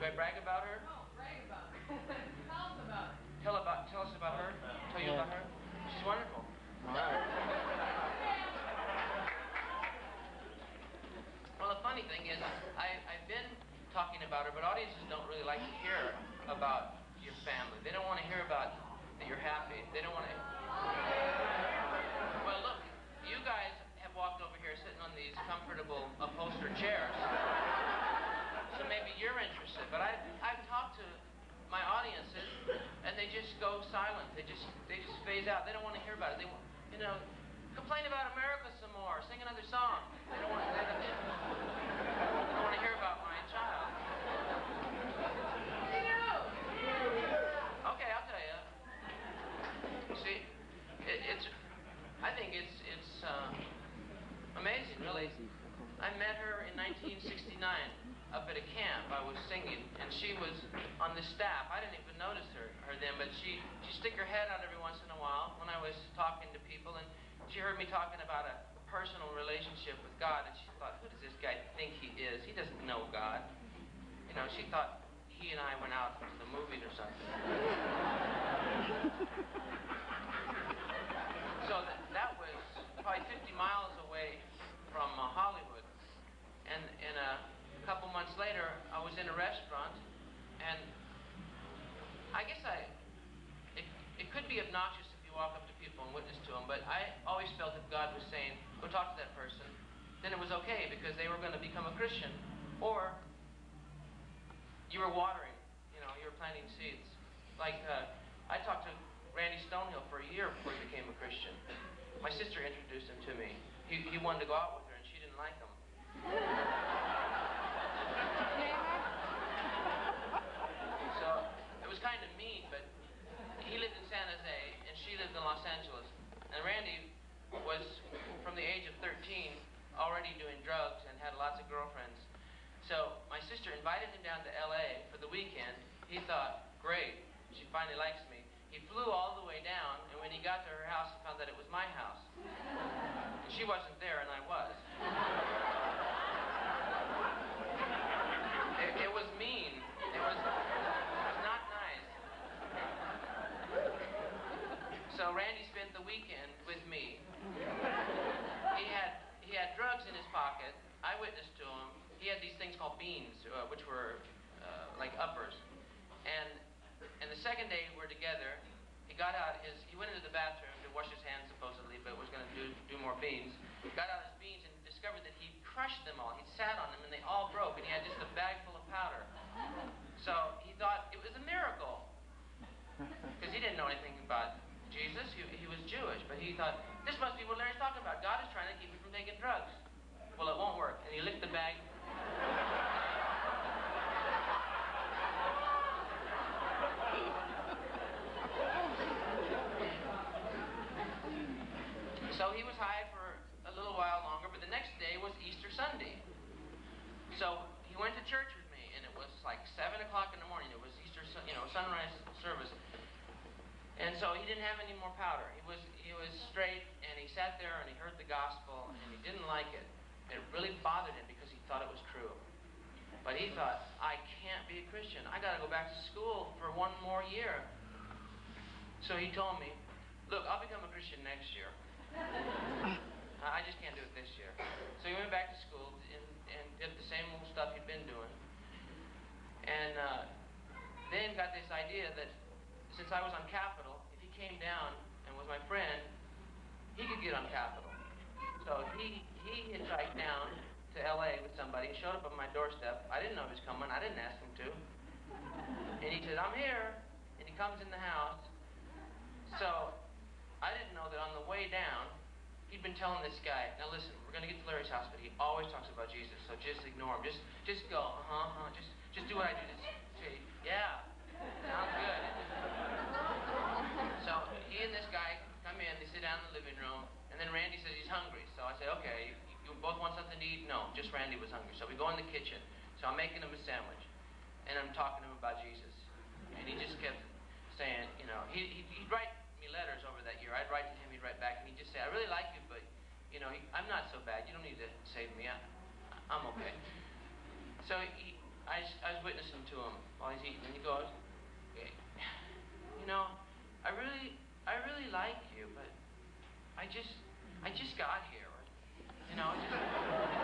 Do I brag about her? No, brag about her. Tell us about her. Tell us about her? Tell you about her? She's wonderful. All right. Well, the funny thing is, I've been talking about her, but audiences don't really like to hear about your family. They don't want to hear about that you're happy. They don't want to... Well, look, you guys have walked over here sitting on these comfortable upholstered chairs. So maybe you're interested, but I've talked to my audiences, and they just go silent. They just phase out. They don't want to hear about it. They want, you know, complain about America some more. Sing another song. They don't want to hear about my child. Okay, I'll tell you. See, I think it's amazing, really. I met her in 1969 up at a camp. I was singing, and she was on the staff. I didn't even notice her then, but she'd stick her head out every once in a while when I was talking to people, and she heard me talking about a personal relationship with God, and she thought, who does this guy think he is? He doesn't know God. You know, she thought he and I went out to the movies or something. So that was probably 50 miles away from Hollywood. And a couple months later, I was in a restaurant, and I guess it could be obnoxious if you walk up to people and witness to them, but I always felt if God was saying, go talk to that person, then it was okay, because they were going to become a Christian, or you were watering, you know, you were planting seeds. Like, I talked to Randy Stonehill for a year before he became a Christian. My sister introduced him to me. He wanted to go out with her, and she didn't like him. So, it was kind of mean, but he lived in San Jose, and she lived in Los Angeles. And Randy was, from the age of 13, already doing drugs and had lots of girlfriends. So, my sister invited him down to LA for the weekend. He thought, great, she finally likes me. He flew all the way down, and when he got to her house, he found that it was my house. And she wasn't there, and I was. It was mean. It was not nice. So Randy spent the weekend with me. He had drugs in his pocket. I witnessed to him. He had these things called beans, which were like uppers. And the second day we were together, he got out he went into the bathroom to wash his hands supposedly, but was going to do more beans. He got out his beans and discovered that he'd crushed them all. He'd sat on them and they all broke, and he had just a bag full of powder. So he thought it was a miracle, because he didn't know anything about Jesus. He was Jewish, but he thought, this must be what Larry's talking about. God is trying to keep me from taking drugs. Well, it won't work. And he licked the bag. So he was high for a little while longer, but the next day was Easter Sunday. So he went to church with me, and it was like 7 o'clock in the morning. It was Easter, sunrise service. And so he didn't have any more powder. He was straight, and he sat there and he heard the gospel, and he didn't like it. It really bothered him because he thought it was true. But he thought, I can't be a Christian. I got to go back to school for one more year. So he told me, look, I'll become a Christian next year. I just can't do it this year. So he went back to school and did the same old stuff he'd been doing. And then got this idea that since I was on Capitol, if he came down and was my friend, he could get on Capitol. So he hitchhiked down to LA with somebody, showed up at my doorstep. I didn't know he was coming. I didn't ask him to. And he said, I'm here. And he comes in the house. So I didn't know that on the way down, he'd been telling this guy, now listen, we're going to get to Larry's house, but he always talks about Jesus, so just ignore him. Just go, just do what I do. Just say, yeah, sounds good. So he and this guy come in, they sit down in the living room, and then Randy says he's hungry. So I said, okay, you both want something to eat? No, just Randy was hungry. So we go in the kitchen. So I'm making him a sandwich, and I'm talking to him about Jesus. And he just kept saying, he'd write me letters over that year. I'd write to him, he'd write back, and he'd just say, I really like you, but, I'm not so bad. You don't need to save me. I'm okay. So I was witnessing to him while he's eating, and he goes, you know, I really like you, but I just got here, you know.